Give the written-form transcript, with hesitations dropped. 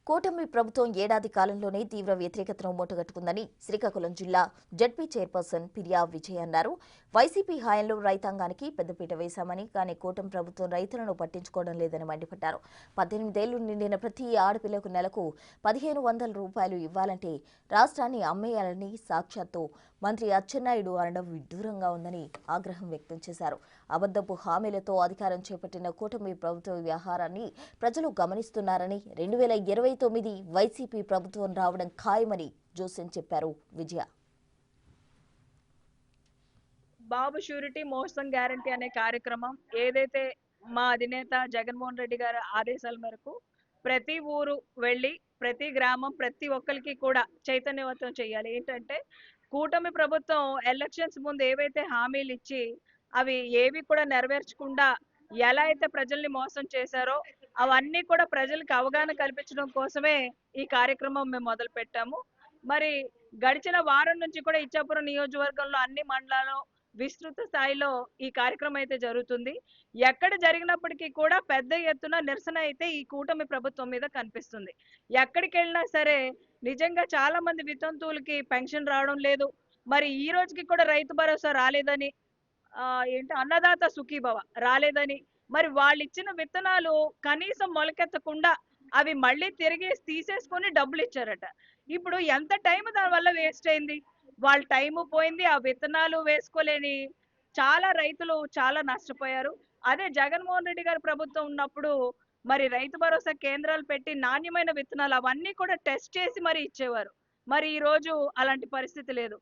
కూటమి ప్రభుత్వం ఏడాది కాలంలోనే తీవ్ర వ్యతిరేకతను మూటగట్టుకుందని శ్రీకాకుళం జిల్లా జడ్పీ చైర్పర్సన్ పిరియా విజయ్ అన్నారు. వైసీపీ హయాంలో రైతాంగానికి పెద్దపీట వేశామని, కానీ కూటమి ప్రభుత్వం రైతులను పట్టించుకోవడం లేదని మండిపడ్డారు. 18 ఏళ్లు నిండిన ప్రతి ఆడపిల్లకు నెలకు 1500 రూపాయలు ఇవ్వాలంటే రాష్ట్రాన్ని అమ్మేయాలని సాక్షాత్తు మంత్రి అచ్చెన్నాయుడు అనడం విడ్డూరంగా ఉందని ఆగ్రహం వ్యక్తం చేశారు. అబద్ధపు హామీలతో అధికారం చేపట్టిన కూటమి ప్రభుత్వ వ్యవహారాన్ని ప్రజలు గమనిస్తున్నారని, 2029 వైసీపీ ప్రభుత్వం రావడం ఖాయమని జోస్యం చెప్పారు విజయ. బాబు షూరిటీ మోసం గ్యారంటీ అనే కార్యక్రమం ఏదైతే మా అధినేత జగన్మోహన్ రెడ్డి గారి ఆదేశాల మేరకు ప్రతి ఊరు వెళ్ళి ప్రతి గ్రామం ప్రతి ఒక్కరికి కూడా చైతన్యవంతం చేయాలి. ఏంటంటే కూటమి ప్రభుత్వం ఎలక్షన్స్ ముందు ఏవైతే హామీలు ఇచ్చి అవి ఏవి కూడా నెరవేర్చకుండా ఎలా అయితే ప్రజల్ని మోసం చేశారో అవన్నీ కూడా ప్రజలకు అవగాహన కల్పించడం కోసమే ఈ కార్యక్రమం మేము మొదలు పెట్టాము. మరి గడిచిన వారం నుంచి కూడా ఇచ్చాపురం నియోజకవర్గంలో అన్ని మండలాల్లో విస్తృత స్థాయిలో ఈ కార్యక్రమం అయితే జరుగుతుంది. ఎక్కడ జరిగినప్పటికీ కూడా పెద్ద ఎత్తున నిరసన అయితే ఈ కూటమి ప్రభుత్వం మీద కనిపిస్తుంది. ఎక్కడికి వెళ్ళినా సరే నిజంగా చాలా మంది వితంతువులకి పెన్షన్ రావడం లేదు. మరి ఈ రోజుకి కూడా రైతు భరోసా రాలేదని, ఏంటి అన్నదాత సుఖీభవ రాలేదని, మరి వాళ్ళు ఇచ్చిన విత్తనాలు కనీసం మొలకెత్తకుండా అవి మళ్ళీ తిరిగి తీసేసుకొని డబ్బులు ఇచ్చారట. ఇప్పుడు ఎంత టైం దాని వల్ల వేస్ట్ అయింది. వాళ్ళ టైము పోయింది. ఆ విత్తనాలు వేసుకోలేని చాలా రైతులు చాలా నష్టపోయారు. అదే జగన్మోహన్ రెడ్డి గారి ప్రభుత్వం ఉన్నప్పుడు మరి రైతు భరోసా కేంద్రాలు పెట్టి నాణ్యమైన విత్తనాలు అవన్నీ కూడా టెస్ట్ చేసి మరి ఇచ్చేవారు. మరి ఈ రోజు అలాంటి పరిస్థితి లేదు.